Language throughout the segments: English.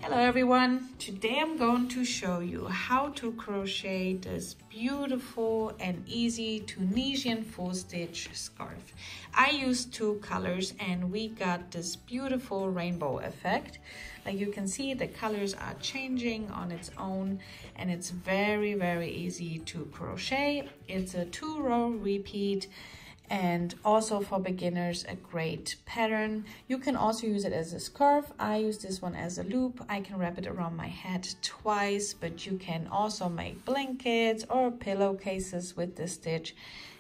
Hello everyone, today I'm going to show you how to crochet this beautiful and easy Tunisian full stitch scarf. I used two colors and we got this beautiful rainbow effect. Like you can see, the colors are changing on its own and it's very easy to crochet. It's a 2-row repeat. And also for beginners, a great pattern. You can also use it as a scarf. I use this one as a loop. I can wrap it around my head twice, but you can also make blankets or pillowcases with this stitch.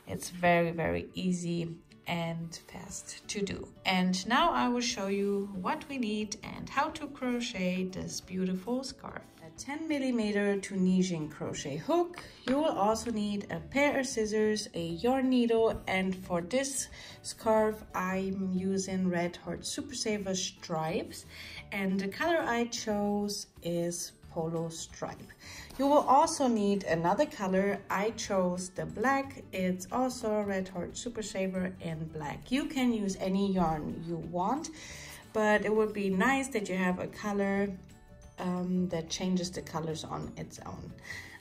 It's very easy and fast to do. And now I will show you what we need and how to crochet this beautiful scarf. A 10mm Tunisian crochet hook. You will also need a pair of scissors, a yarn needle, and for this scarf I'm using Red Heart Super Saver stripes, and the color I chose is Polo Stripe. You will also need another color. I chose the black. It's also Red Heart Super Saver in black. You can use any yarn you want, but it would be nice that you have a color that changes the colors on its own.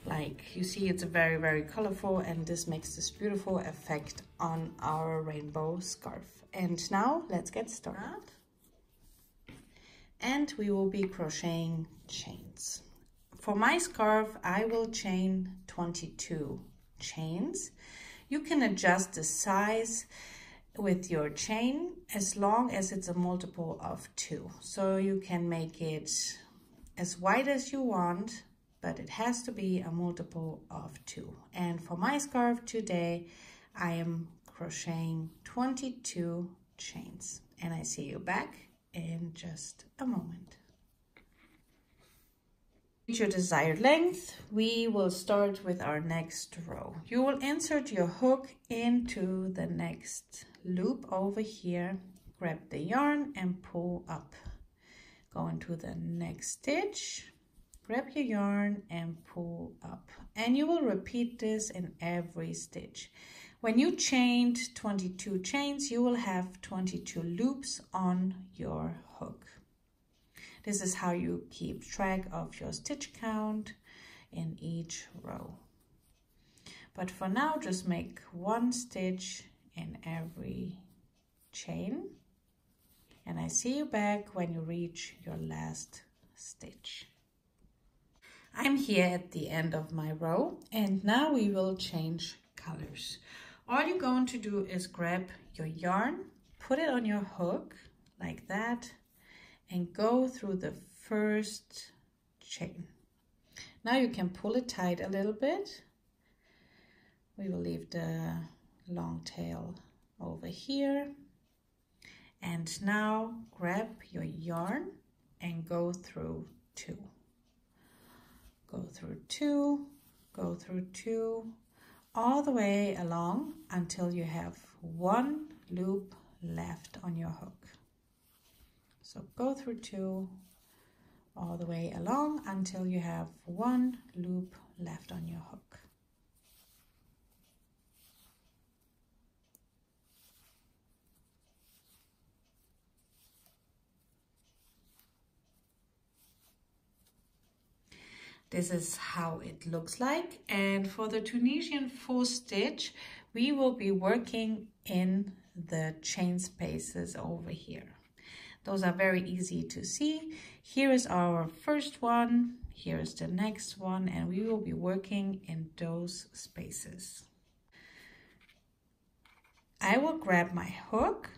Like you see, it's very colorful, and this makes this beautiful effect on our rainbow scarf. And now let's get started. And we will be crocheting chains. For my scarf, I will chain 22 chains. You can adjust the size with your chain as long as it's a multiple of 2. So you can make it as wide as you want, but it has to be a multiple of 2. And for my scarf today, I am crocheting 22 chains. And I see you back in just a moment. Reach your desired length, we will start with our next row. You will insert your hook into the next loop over here, grab the yarn and pull up. Go into the next stitch, grab your yarn and pull up. And you will repeat this in every stitch. When you chained 22 chains, you will have 22 loops on your hook. This is how you keep track of your stitch count in each row. But for now, just make one stitch in every chain. And I see you back when you reach your last stitch. I'm here at the end of my row, and now we will change colors. All you're going to do is grab your yarn, put it on your hook like that, and go through the first chain. Now you can pull it tight a little bit. We will leave the long tail over here. And now grab your yarn and go through 2. Go through 2, go through 2, all the way along until you have 1 loop left on your hook. So go through 2 all the way along until you have 1 loop left on your hook. This is how it looks like. And for the Tunisian full stitch, we will be working in the chain spaces over here. Those are very easy to see. Here is our first one, here is the next one, and we will be working in those spaces. I will grab my hook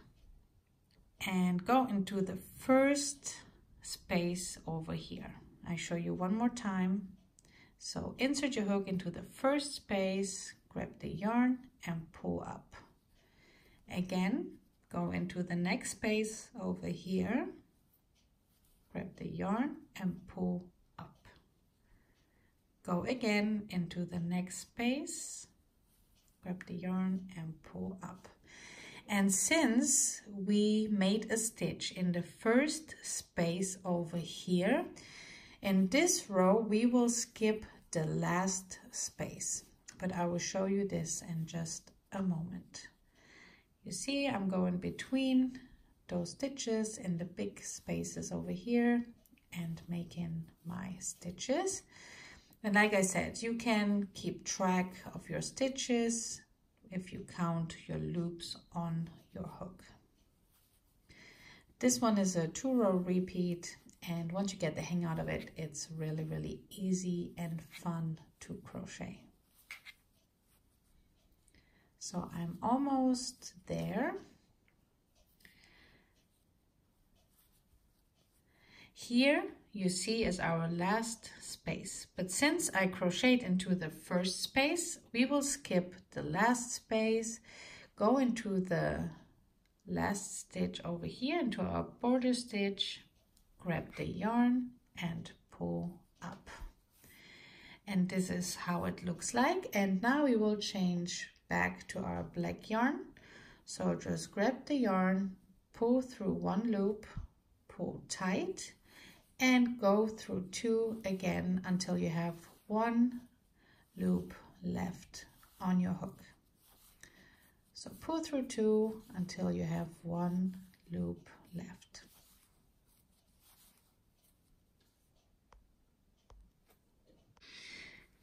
and go into the first space over here. I show you one more time. So insert your hook into the first space, grab the yarn and pull up. Again, go into the next space over here, grab the yarn and pull up. Go again into the next space, grab the yarn and pull up. And since we made a stitch in the first space over here, in this row we will skip the last space, but I will show you this in just a moment. You see, I'm going between those stitches in the big spaces over here, and making my stitches. And like I said, you can keep track of your stitches if you count your loops on your hook. This one is a 2-row repeat, and once you get the hang out of it, it's really, really easy and fun to crochet. So I'm almost there. Here you see is our last space, but since I crocheted into the first space, we will skip the last space, go into the last stitch over here into our border stitch, grab the yarn and pull up. And this is how it looks like. And now we will change back to our black yarn. So just grab the yarn, pull through one loop, pull tight, and go through 2 again until you have 1 loop left on your hook. So pull through 2 until you have 1 loop left.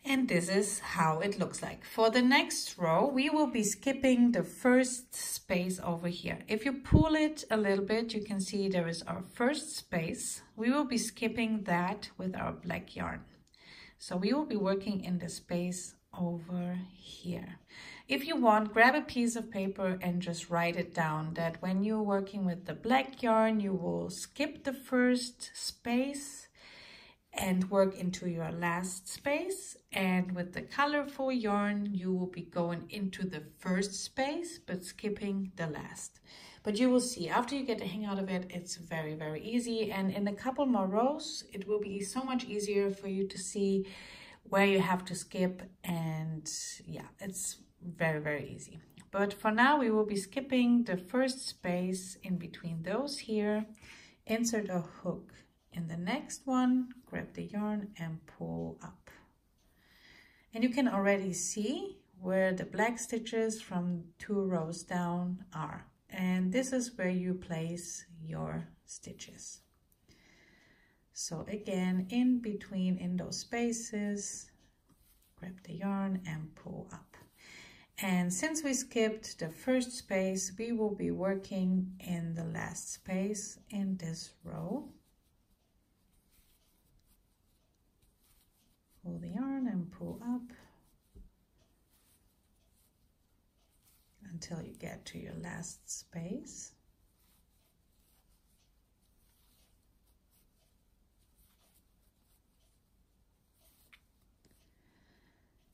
And this is how it looks like. For the next row, we will be skipping the first space over here. If you pull it a little bit, you can see there is our first space. We will be skipping that with our black yarn. So we will be working in the space over here. If you want, grab a piece of paper and just write it down that when you're working with the black yarn, you will skip the first space and work into your last space, and with the colorful yarn you will be going into the first space but skipping the last. But you will see after you get the hang out of it, it's very, very easy, and in a couple more rows it will be so much easier for you to see where you have to skip, and yeah, it's very, very easy. But for now we will be skipping the first space in between those here, insert a hook in the next one, grab the yarn and pull up. And you can already see where the black stitches from 2 rows down are. And this is where you place your stitches. So again, in between in those spaces, grab the yarn and pull up. And since we skipped the first space, we will be working in the last space in this row. Pull the yarn and pull up until you get to your last space.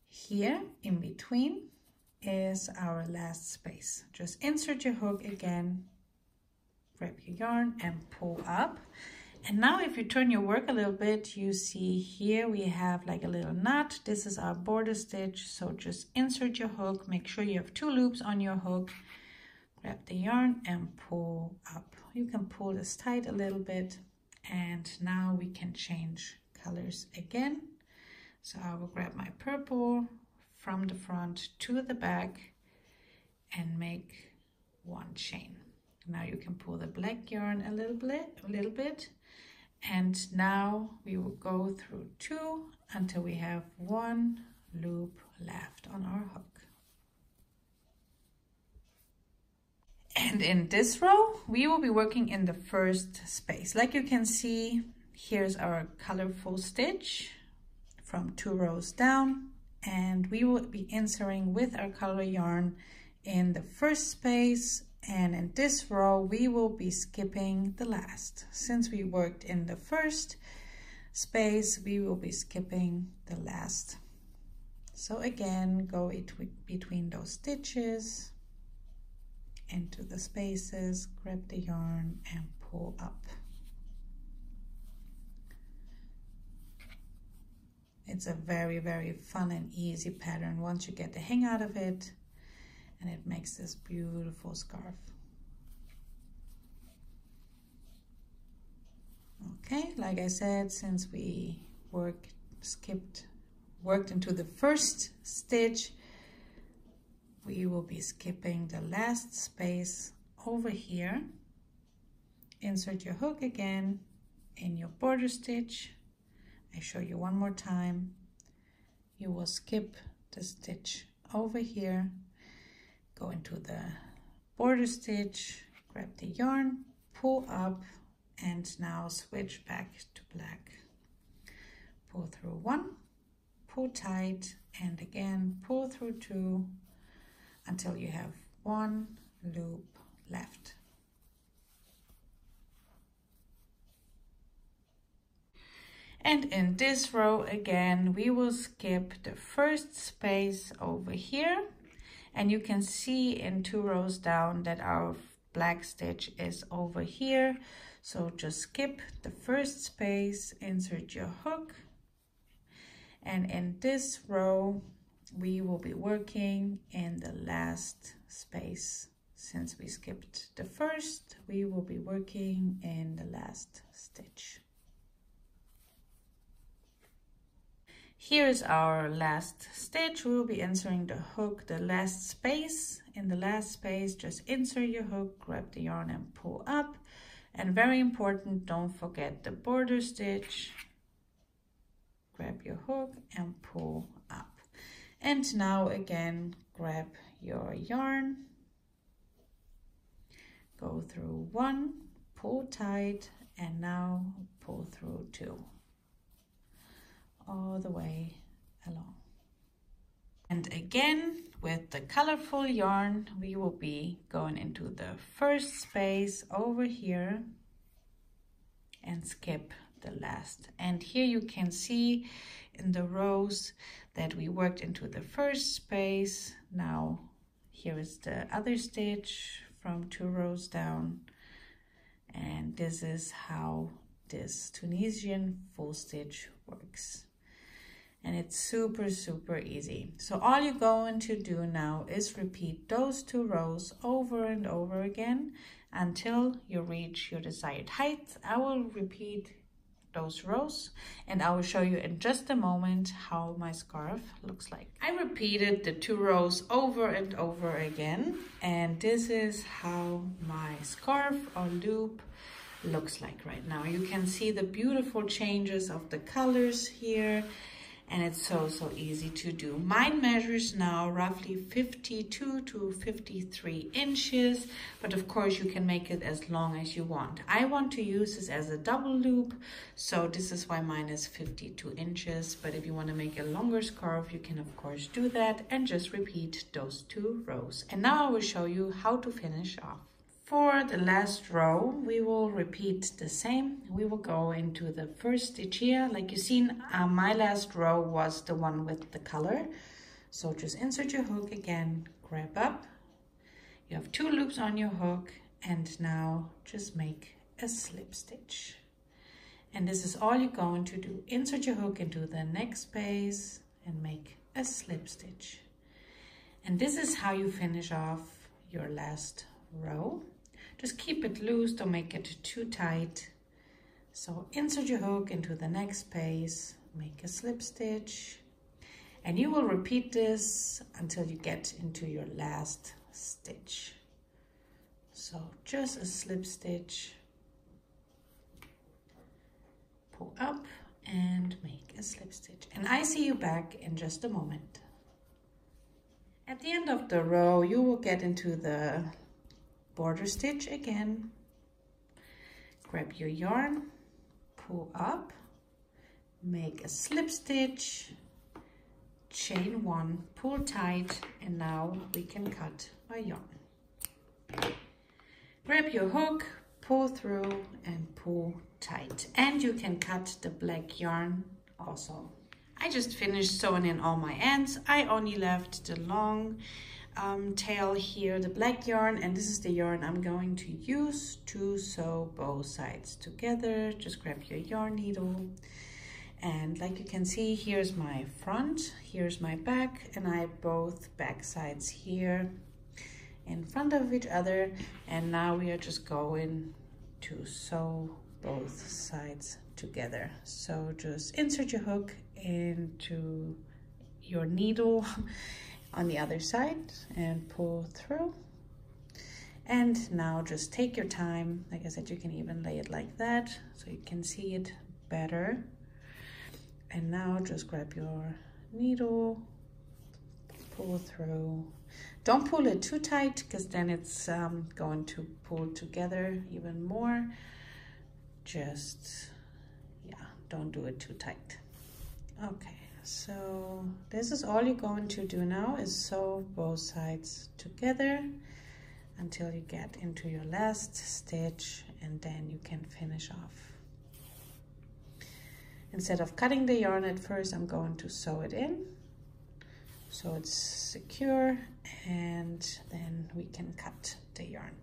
Here in between is our last space. Just insert your hook again, grab your yarn and pull up. And now if you turn your work a little bit, you see here we have like a little knot. This is our border stitch. So just insert your hook, make sure you have 2 loops on your hook, grab the yarn and pull up. You can pull this tight a little bit, and now we can change colors again. So I will grab my purple from the front to the back and make 1 chain. Now you can pull the black yarn a little bit. And now we will go through 2 until we have 1 loop left on our hook. And in this row, we will be working in the first space. Like you can see, here's our colorful stitch from 2 rows down, and we will be inserting with our color yarn in the first space. And in this row, we will be skipping the last. Since we worked in the first space, we will be skipping the last. So again, go between those stitches, into the spaces, grab the yarn and pull up. It's a very, very fun and easy pattern once you get the hang out of it. And it makes this beautiful scarf. Okay, like I said, since we worked into the first stitch, we will be skipping the last space over here. Insert your hook again in your border stitch. I show you one more time. You will skip the stitch over here, go into the border stitch, grab the yarn, pull up, and now switch back to black. Pull through 1, pull tight, and again pull through 2 until you have 1 loop left. And in this row again, we will skip the first space over here, and you can see in 2 rows down that our black stitch is over here. So just skip the first space, insert your hook, and in this row we will be working in the last space. Since we skipped the first, we will be working in the last stitch. Here's our last stitch. We'll be inserting the hook, the last space. In the last space, just insert your hook, grab the yarn and pull up. And very important, don't forget the border stitch. Grab your hook and pull up. And now again, grab your yarn. Go through 1, pull tight, and now pull through 2. All the way along. And again, with the colorful yarn, we will be going into the first space over here and skip the last. And here you can see in the rows that we worked into the first space. Now here is the other stitch from 2 rows down, and this is how this Tunisian full stitch works. And it's super easy. So all you're going to do now is repeat those 2 rows over and over again until you reach your desired height. I will repeat those rows and I will show you in just a moment how my scarf looks like. I repeated the 2 rows over and over again, and this is how my scarf or loop looks like right now. You can see the beautiful changes of the colors here. And it's so easy to do. Mine measures now roughly 52 to 53 inches, but of course you can make it as long as you want. I want to use this as a double loop, so this is why mine is 52 inches. But if you want to make a longer scarf, you can of course do that and just repeat those 2 rows. And now I will show you how to finish off. For the last row, we will repeat the same. We will go into the first stitch here. Like you've seen, my last row was the one with the color. So just insert your hook again, grab up. You have 2 loops on your hook, and now just make a slip stitch. And this is all you're going to do. Insert your hook into the next space and make a slip stitch. And this is how you finish off your last row. Just keep it loose, don't make it too tight. So insert your hook into the next space, make a slip stitch, and you will repeat this until you get into your last stitch. So just a slip stitch, pull up and make a slip stitch. And I see you back in just a moment. At the end of the row, you will get into the border stitch again. Grab your yarn, pull up, make a slip stitch, chain 1, pull tight, and now we can cut our yarn. Grab your hook, pull through and pull tight, and you can cut the black yarn also. I just finished sewing in all my ends. I only left the long tail here, the black yarn, and this is the yarn I'm going to use to sew both sides together. Just grab your yarn needle, and like you can see, here's my front, here's my back, and I have both back sides here in front of each other. And now we are just going to sew both sides together. So just insert your hook into your needle on the other side and pull through, And now just take your time. Like I said, you can even lay it like that so you can see it better. And now just grab your needle, pull through. Don't pull it too tight because then it's going to pull together even more. Just, yeah, don't do it too tight. Okay, so this is all you're going to do now is sew both sides together until you get into your last stitch, and then you can finish off. Instead of cutting the yarn at first, I'm going to sew it in so it's secure, and then we can cut the yarn.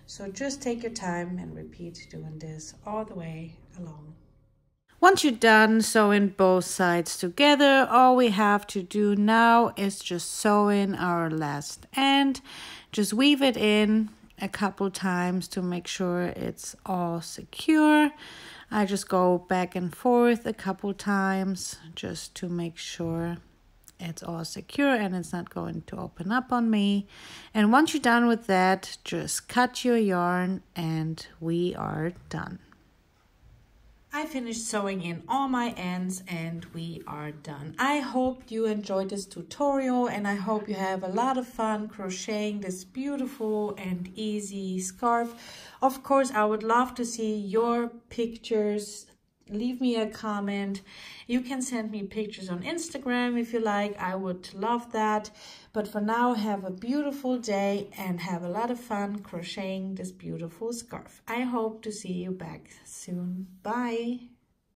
So just take your time and repeat doing this all the way along. Once you're done sewing both sides together, all we have to do now is just sew in our last end. Just weave it in a couple times to make sure it's all secure. I just go back and forth a couple times just to make sure it's all secure and it's not going to open up on me. And once you're done with that, just cut your yarn and we are done. I finished sewing in all my ends and we are done. I hope you enjoyed this tutorial and I hope you have a lot of fun crocheting this beautiful and easy scarf. Of course, I would love to see your pictures. Leave me a comment. You can send me pictures on Instagram if you like. I would love that. But for now, have a beautiful day and have a lot of fun crocheting this beautiful scarf. I hope to see you back soon. Bye.